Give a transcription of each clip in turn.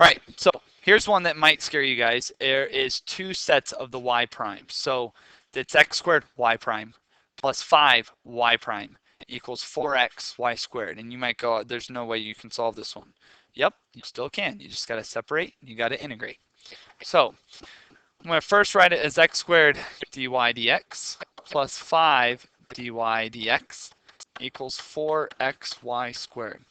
All right, so here's one that might scare you guys. There is two sets of the y prime. So it's x squared y prime plus 5 y prime equals 4x y squared. And you might go, there's no way you can solve this one. Yep, you still can. You just got to separate. You got to integrate. So I'm going to first write it as x squared dy dx plus 5 dy dx equals 4xy squared.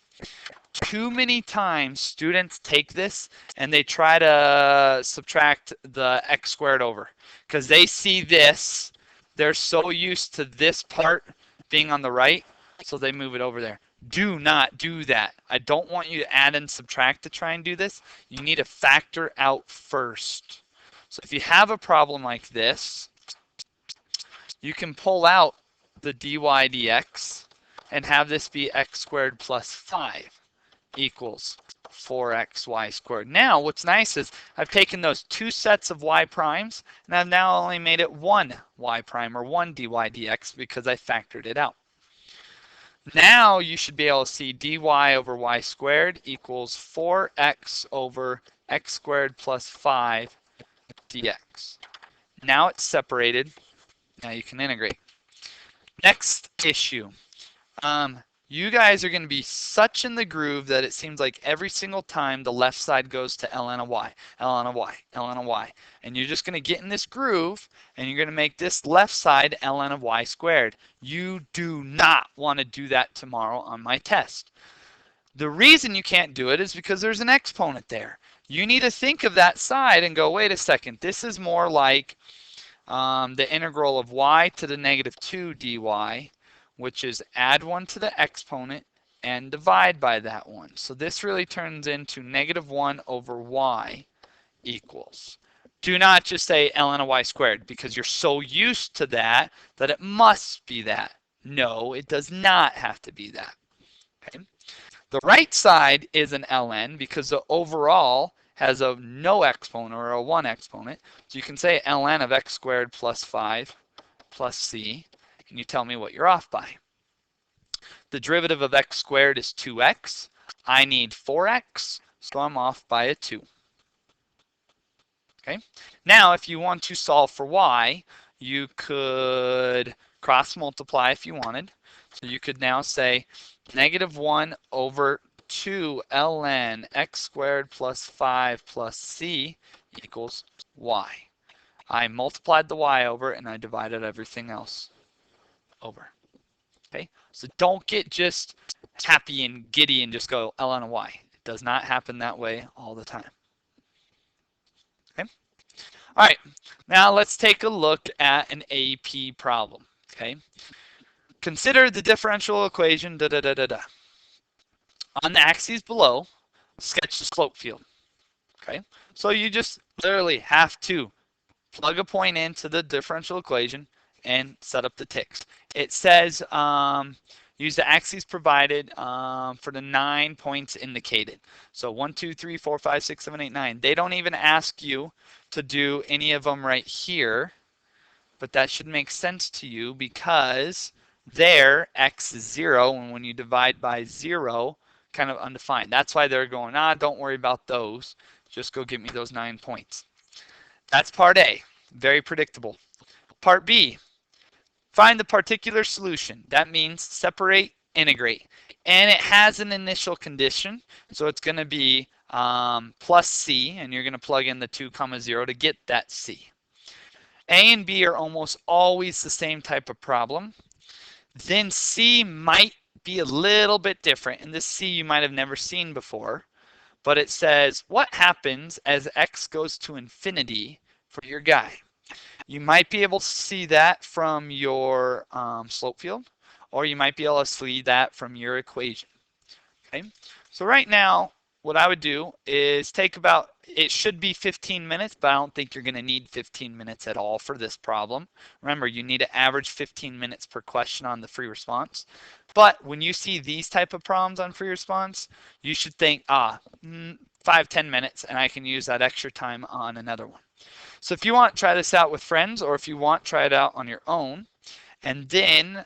Too many times students take this and they try to subtract the x squared over because they see this. They're so used to this part being on the right, so they move it over there. Do not do that. I don't want you to add and subtract to try and do this. You need to factor out first. So if you have a problem like this, you can pull out the dy dx and have this be x squared plus 5 equals 4xy squared. Now, what's nice is I've taken those two sets of y primes, and I've now only made it one y prime, or one dy dx, because I factored it out. Now you should be able to see dy over y squared equals 4x over x squared plus 5 dx. Now it's separated. Now you can integrate. Next issue. You guys are going to be such in the groove that it seems like every single time the left side goes to ln of y, ln of y, ln of y. And you're just going to get in this groove, and you're going to make this left side ln of y squared. You do not want to do that tomorrow on my test. The reason you can't do it is because there's an exponent there. You need to think of that side and go, wait a second, this is more like the integral of y to the negative 2 dy, which is add 1 to the exponent and divide by that one. So this really turns into negative 1 over y equals. Do not just say ln of y squared because you're so used to that that it must be that. No, it does not have to be that. Okay? The right side is an ln because the overall has a no exponent or a 1 exponent. So you can say ln of x squared plus 5 plus c. And you tell me what you're off by. The derivative of x squared is 2x. I need 4x, so I'm off by a 2. Okay. Now, if you want to solve for y, you could cross multiply if you wanted. So you could now say negative 1 over 2 ln x squared plus 5 plus c equals y. I multiplied the y over and I divided everything else over. Okay, so don't get just happy and giddy and just go ln of y. It does not happen that way all the time. Okay, all right, now let's take a look at an AP problem. Okay, consider the differential equation da da da da da. On the axes below, sketch the slope field. Okay, so you just literally have to plug a point into the differential equation and set up the ticks. It says use the axes provided for the 9 points indicated. So 1, 2, 3, 4, 5, 6, 7, 8, 9. They don't even ask you to do any of them right here, but that should make sense to you because there x is 0, and when you divide by 0, kind of undefined. That's why they're going, don't worry about those. Just go get me those 9 points. That's part A. Very predictable. Part B, find the particular solution. That means separate, integrate. And it has an initial condition, so it's going to be plus c, and you're going to plug in the 2, 0 to get that c. A and B are almost always the same type of problem. Then C might be a little bit different, and this C you might have never seen before, but it says, what happens as x goes to infinity for your guy? You might be able to see that from your slope field, or you might be able to see that from your equation. Okay, so right now, what I would do is take about, it should be 15 minutes, but I don't think you're going to need 15 minutes at all for this problem. Remember, you need to average 15 minutes per question on the free response. But when you see these type of problems on free response, you should think, 5-10 minutes, and I can use that extra time on another one. So if you want, try this out with friends, or if you want, try it out on your own. And then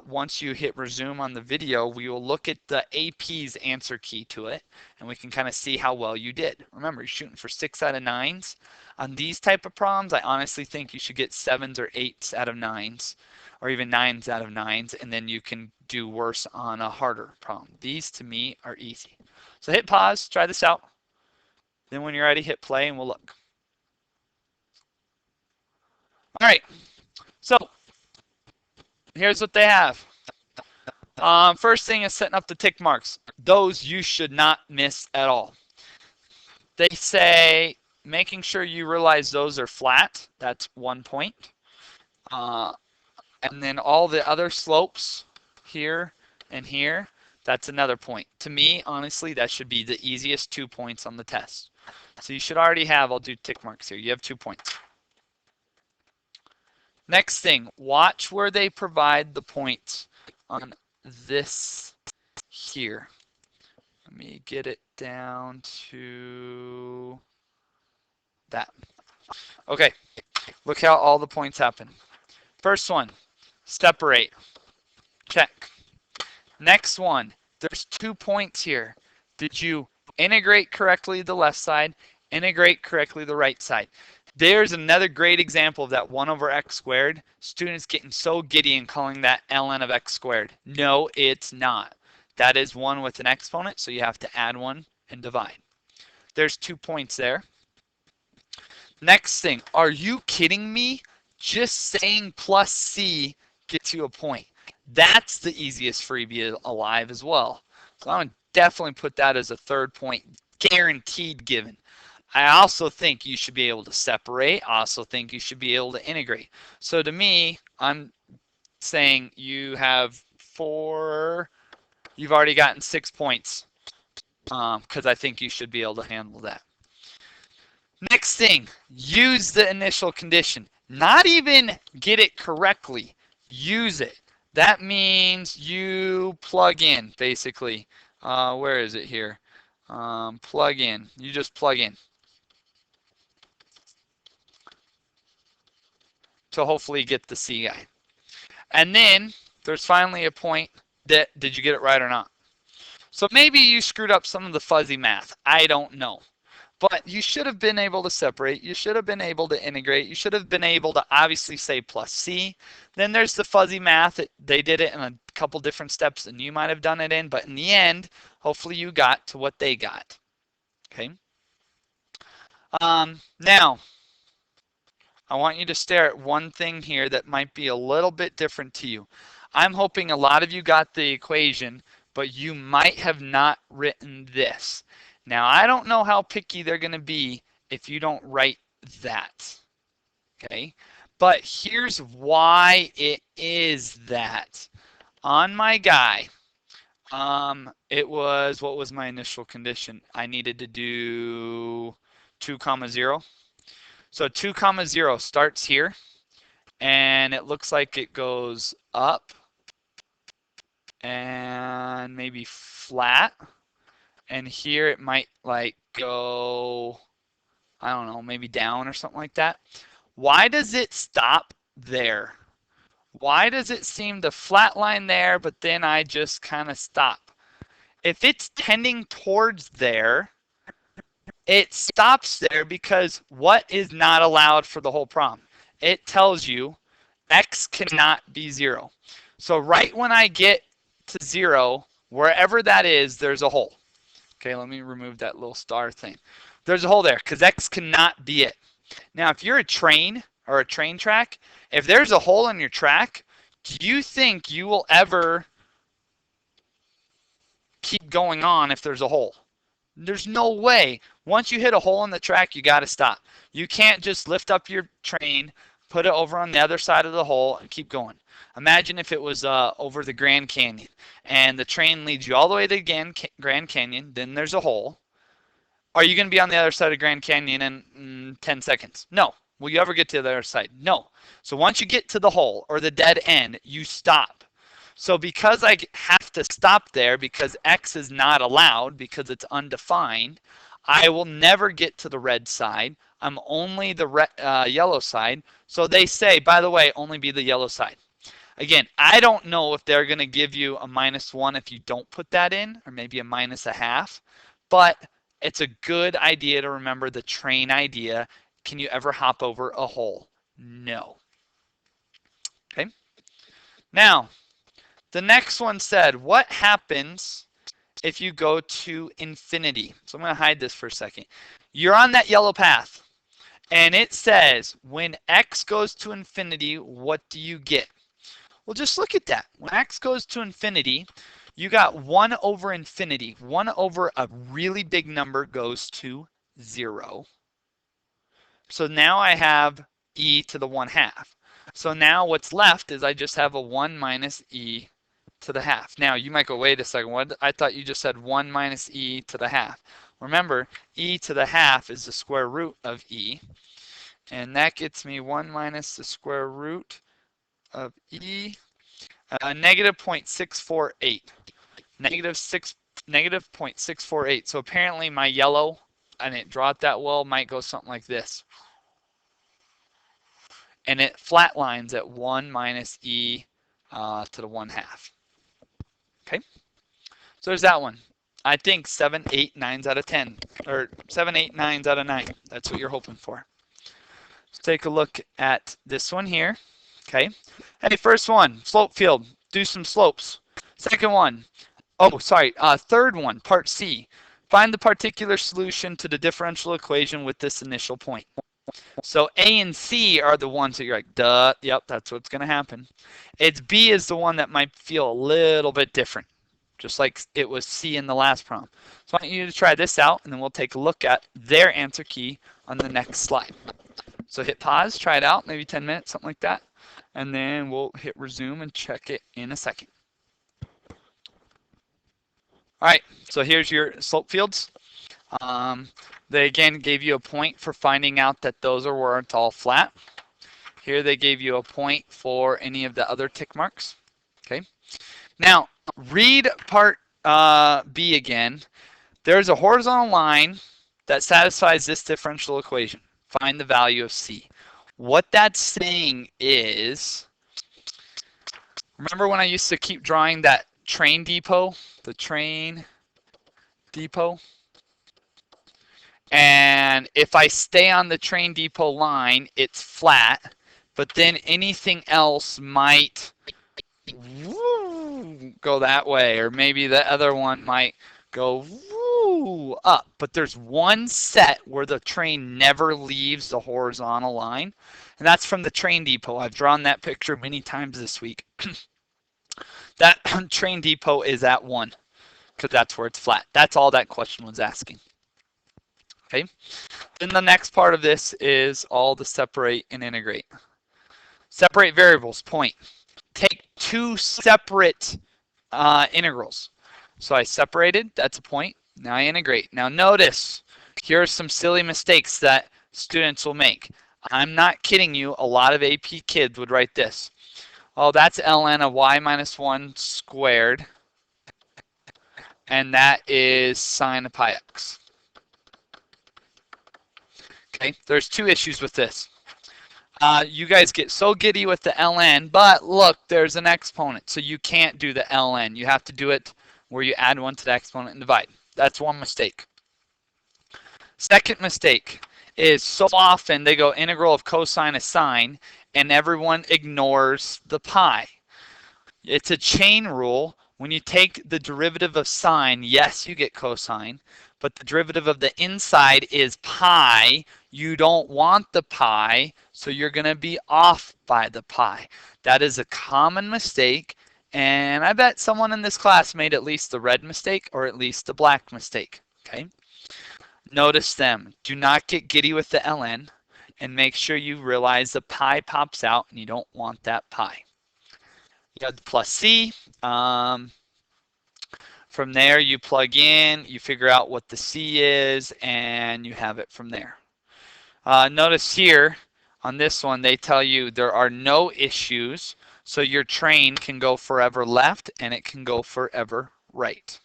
once you hit resume on the video, we will look at the AP's answer key to it, and we can kind of see how well you did. Remember, you're shooting for 6 out of 9s. On these type of problems, I honestly think you should get 7s or 8s out of 9s, or even 9s out of 9s, and then you can do worse on a harder problem. These, to me, are easy. So hit pause, try this out. Then when you're ready, hit play, and we'll look. All right, so here's what they have. First thing is setting up the tick marks. Those you should not miss at all. They say making sure you realize those are flat. That's 1 point. And then all the other slopes here and here, that's another point. To me, honestly, that should be the easiest 2 points on the test. So you should already have, I'll do tick marks here. You have 2 points. Next thing, watch where they provide the points on this here. Let me get it down to that. Okay, look how all the points happen. First one, separate. Check. Next one, there's 2 points here. Did you integrate correctly the left side, integrate correctly the right side? There's another great example of that 1 over x squared. Students getting so giddy and calling that ln of x squared. No, it's not. That is 1 with an exponent, so you have to add 1 and divide. There's 2 points there. Next thing, are you kidding me? Just saying plus c gets you a point. That's the easiest freebie alive as well. So I'm going to definitely put that as a 3rd point, guaranteed given. I also think you should be able to separate. I also think you should be able to integrate. So to me, I'm saying you have 4, you've already gotten 6 points because I think you should be able to handle that. Next thing, use the initial condition. Not even get it correctly, use it. That means you plug in, basically. Where is it here? Plug in. You just plug in to hopefully get the C guy. And then there's finally a point that, did you get it right or not? So maybe you screwed up some of the fuzzy math. I don't know. But you should have been able to separate. You should have been able to integrate. You should have been able to obviously say plus C. Then there's the fuzzy math. They did it in a couple different steps than you might have done it in. But in the end, hopefully you got to what they got. Okay. Now, I want you to stare at one thing here that might be a little bit different to you. I'm hoping a lot of you got the equation, but you might have not written this. Now, I don't know how picky they're going to be if you don't write that, okay? But here's why it is that. On my guy, it was, what was my initial condition? I needed to do 2, 0. So 2, 0 starts here, and it looks like it goes up and maybe flat. And here it might like go, I don't know, maybe down or something like that. Why does it stop there? Why does it seem to flatline there, but then I just kind of stop? If it's tending towards there, it stops there because what is not allowed for the whole problem? It tells you x cannot be 0. So right when I get to 0, wherever that is, there's a hole. Okay, let me remove that little star thing. There's a hole there because x cannot be it. Now, if you're a train or a train track, if there's a hole in your track, do you think you will ever keep going on if there's a hole? There's no way. Once you hit a hole in the track, you got to stop. You can't just lift up your train, put it over on the other side of the hole, and keep going. Imagine if it was over the Grand Canyon, and the train leads you all the way to the Grand Canyon, then there's a hole. Are you going to be on the other side of Grand Canyon in 10 seconds? No. Will you ever get to the other side? No. So once you get to the hole or the dead end, you stop. So because I have to stop there because x is not allowed because it's undefined, I will never get to the red side. I'm only the yellow side. So they say, by the way, only be the yellow side. Again, I don't know if they're going to give you a -1 if you don't put that in, or maybe a -0.5, but it's a good idea to remember the train idea. Can you ever hop over a hole? No. Okay. Now, the next one said, what happens if you go to infinity? So I'm going to hide this for a second. You're on that yellow path, and it says, when x goes to infinity, what do you get? Well, just look at that. When x goes to infinity, you got 1 over infinity. 1 over a really big number goes to 0. So now I have e to the 1/2. So now what's left is I just have a 1 minus e to the half. Now you might go, wait a second, what? I thought you just said 1 minus e to the half. Remember, e to the half is the square root of e, and that gets me 1 minus the square root of e, negative 0.648. Negative 0.648. So apparently my yellow, I didn't draw it that well, might go something like this. And it flatlines at 1 minus e to the 1/2. Okay, so there's that one. I think 7, 8, 9s out of 10, or 7, 8, 9s out of 9. That's what you're hoping for. Let's take a look at this one here. Okay, hey, first one, slope field, do some slopes. Second one, third one, part C, find the particular solution to the differential equation with this initial point. So A and C are the ones that you're like, duh, yep, that's what's going to happen. It's B is the one that might feel a little bit different, just like it was C in the last problem. So I want you to try this out, and then we'll take a look at their answer key on the next slide. So hit pause, try it out, maybe 10 minutes, something like that, and then we'll hit resume and check it in a second. All right, so here's your slope fields. They again gave you a point for finding out that those weren't all flat. Here they gave you a point for any of the other tick marks. Okay. Now read part B again. There's a horizontal line that satisfies this differential equation. Find the value of C. What that's saying is, remember when I used to keep drawing that train depot, the train depot? And if I stay on the train depot line, it's flat, but then anything else might go that way, or maybe the other one might go up. But there's one set where the train never leaves the horizontal line, and that's from the train depot. I've drawn that picture many times this week. That train depot is at 1, because that's where it's flat. That's all that question was asking. Okay. Then the next part of this is all the separate and integrate. Separate variables, point. Take 2 separate integrals. So I separated, that's a point. Now I integrate. Now notice, here are some silly mistakes that students will make. I'm not kidding you, a lot of AP kids would write this. Oh, that's ln of y minus 1 squared, and that is sine of pi x. Okay, there's 2 issues with this. You guys get so giddy with the ln, but look, there's an exponent, so you can't do the ln. You have to do it where you add 1 to the exponent and divide. That's one mistake. Second mistake is so often they go integral of cosine of sine, and everyone ignores the pi. It's a chain rule. When you take the derivative of sine, yes, you get cosine, but the derivative of the inside is pi. You don't want the pi, so you're going to be off by the pi. That is a common mistake, and I bet someone in this class made at least the red mistake or at least the black mistake. Okay. Notice them. Do not get giddy with the ln, and make sure you realize the pi pops out and you don't want that pi. You have the plus c. From there, you plug in, you figure out what the c is, and you have it from there. Notice here on this one, they tell you there are no issues, so your train can go forever left and it can go forever right.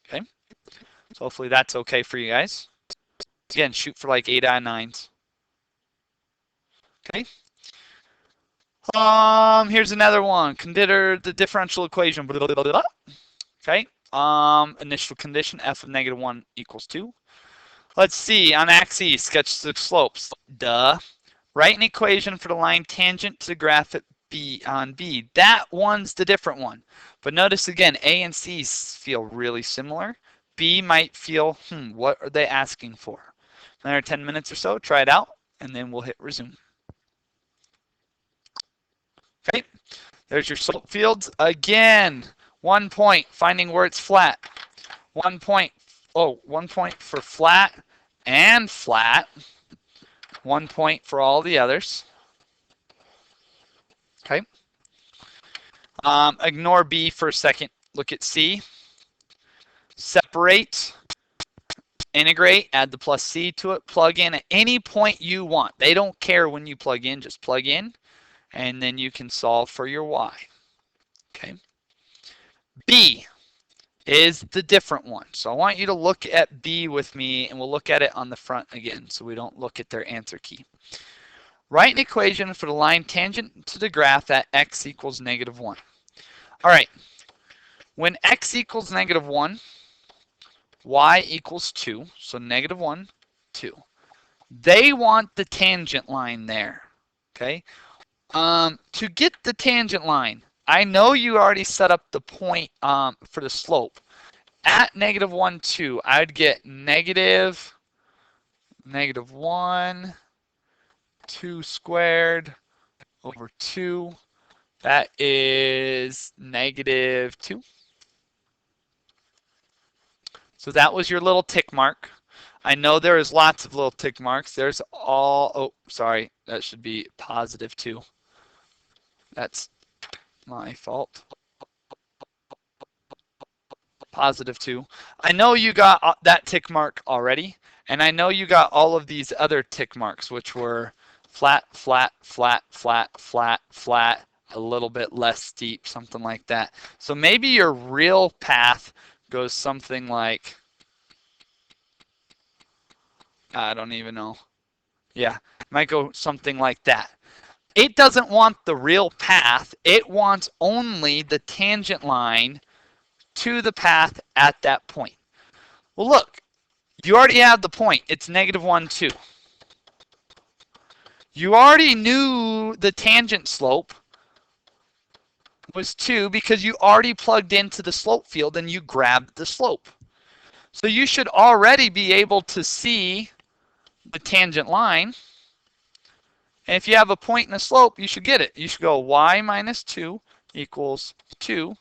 Okay, so hopefully that's okay for you guys. Again, shoot for like 8 out of 9s. Okay. Here's another one. Consider the differential equation. Blah, blah, blah, blah. Okay. Initial condition f of -1 equals 2. Let's see. On axis, sketch the slopes. Duh. Write an equation for the line tangent to the graph at B on B. That one's the different one. But notice again, A and C feel really similar. B might feel, what are they asking for? Another 10 minutes or so, try it out, and then we'll hit resume. Okay, there's your slope fields. Again, 1 point, finding where it's flat. 1 point, 1 point for flat and flat. 1 point for all the others. Okay. Ignore B for a second. Look at C. Separate, integrate, add the plus C to it, plug in at any point you want. They don't care when you plug in, just plug in, and then you can solve for your Y. Okay. B is the different one. So I want you to look at B with me, and we'll look at it on the front again so we don't look at their answer key. Write an equation for the line tangent to the graph at x equals -1. All right. When x equals -1, y equals 2, so -1, 2. They want the tangent line there, okay? To get the tangent line, I know you already set up the point for the slope. At -1, 2, I'd get -1, 2 squared over 2. That is -2. So that was your little tick mark. I know there is lots of little tick marks. There's sorry, that should be +2. That's my fault. +2. I know you got that tick mark already, and I know you got all of these other tick marks, which were flat, flat, flat, flat, flat, flat, a little bit less steep, something like that. So maybe your real path goes something like, I don't even know. Yeah, it might go something like that. It doesn't want the real path. It wants only the tangent line to the path at that point. Well, look, you already have the point. It's -1, 2. You already knew the tangent slope was 2 because you already plugged into the slope field and you grabbed the slope. So you should already be able to see the tangent line. And if you have a point and a slope, you should get it. You should go y minus 2 equals 2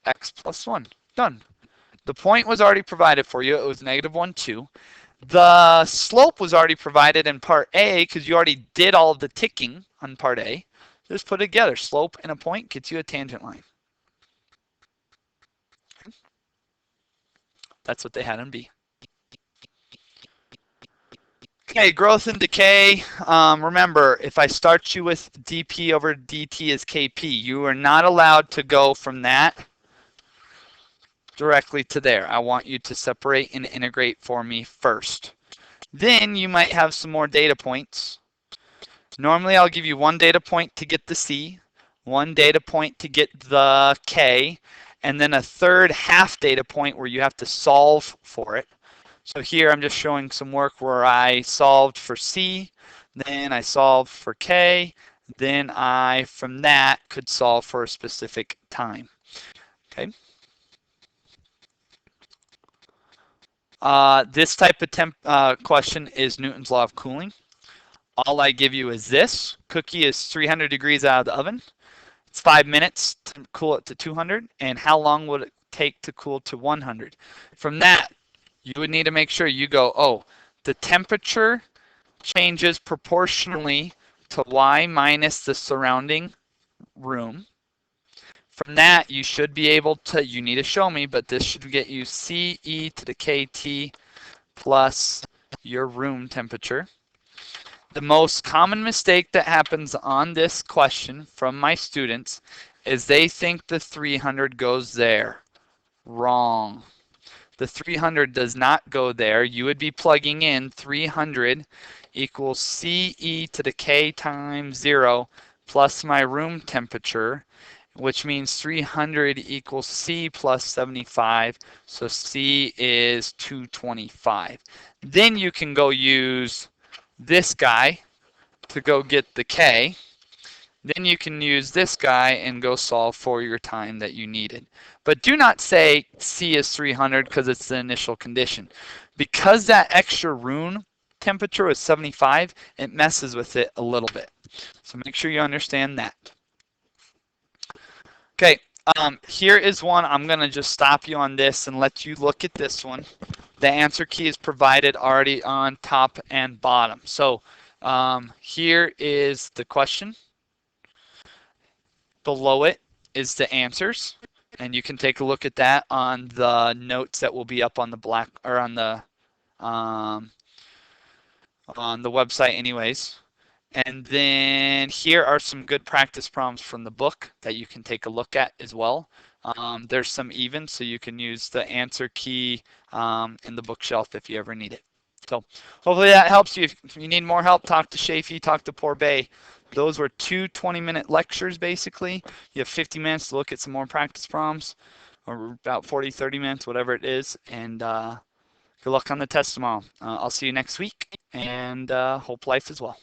x plus 1. Done. The point was already provided for you. It was -1, 2. The slope was already provided in part A because you already did all of the ticking on part A. Just put it together. Slope and a point gets you a tangent line. That's what they had in B. Okay, growth and decay. Remember, if I start you with dP over dt is kp, you are not allowed to go from that directly to there. I want you to separate and integrate for me first. Then you might have some more data points. Normally I'll give you one data point to get the C, one data point to get the K, and then a third half data point where you have to solve for it. So here I'm just showing some work where I solved for C, then I solved for K, then I, from that, could solve for a specific time. Okay. This type of question is Newton's law of cooling. All I give you is this. Cookie is 300 degrees out of the oven. It's 5 minutes to cool it to 200. And how long would it take to cool to 100? From that, you would need to make sure you go, oh, the temperature changes proportionally to y minus the surrounding room. From that, you should be able to, you need to show me, but this should get you CE to the KT plus your room temperature. The most common mistake that happens on this question from my students is they think the 300 goes there. Wrong. The 300 does not go there. You would be plugging in 300 equals CE to the K times 0 plus my room temperature, which means 300 equals C plus 75. So C is 225. Then you can go use this guy to go get the K. Then you can use this guy and go solve for your time that you needed. But do not say C is 300 because it's the initial condition. Because that extra room temperature was 75, it messes with it a little bit. So make sure you understand that. Okay, here is one. I'm going to just stop you on this and let you look at this one. The answer key is provided already on top and bottom. So here is the question. Below it is the answers, and you can take a look at that on the notes that will be up on the black or on the website anyways. And then here are some good practice problems from the book that you can take a look at as well. There's some even, so you can use the answer key in the bookshelf if you ever need it. So hopefully that helps you. If you need more help, talk to Shafi, talk to Poor Bay. Those were two 20-minute lectures basically. You have 50 minutes to look at some more practice problems, or about 40, 30 minutes, whatever it is. And good luck on the test tomorrow. I'll see you next week, and hope life is well.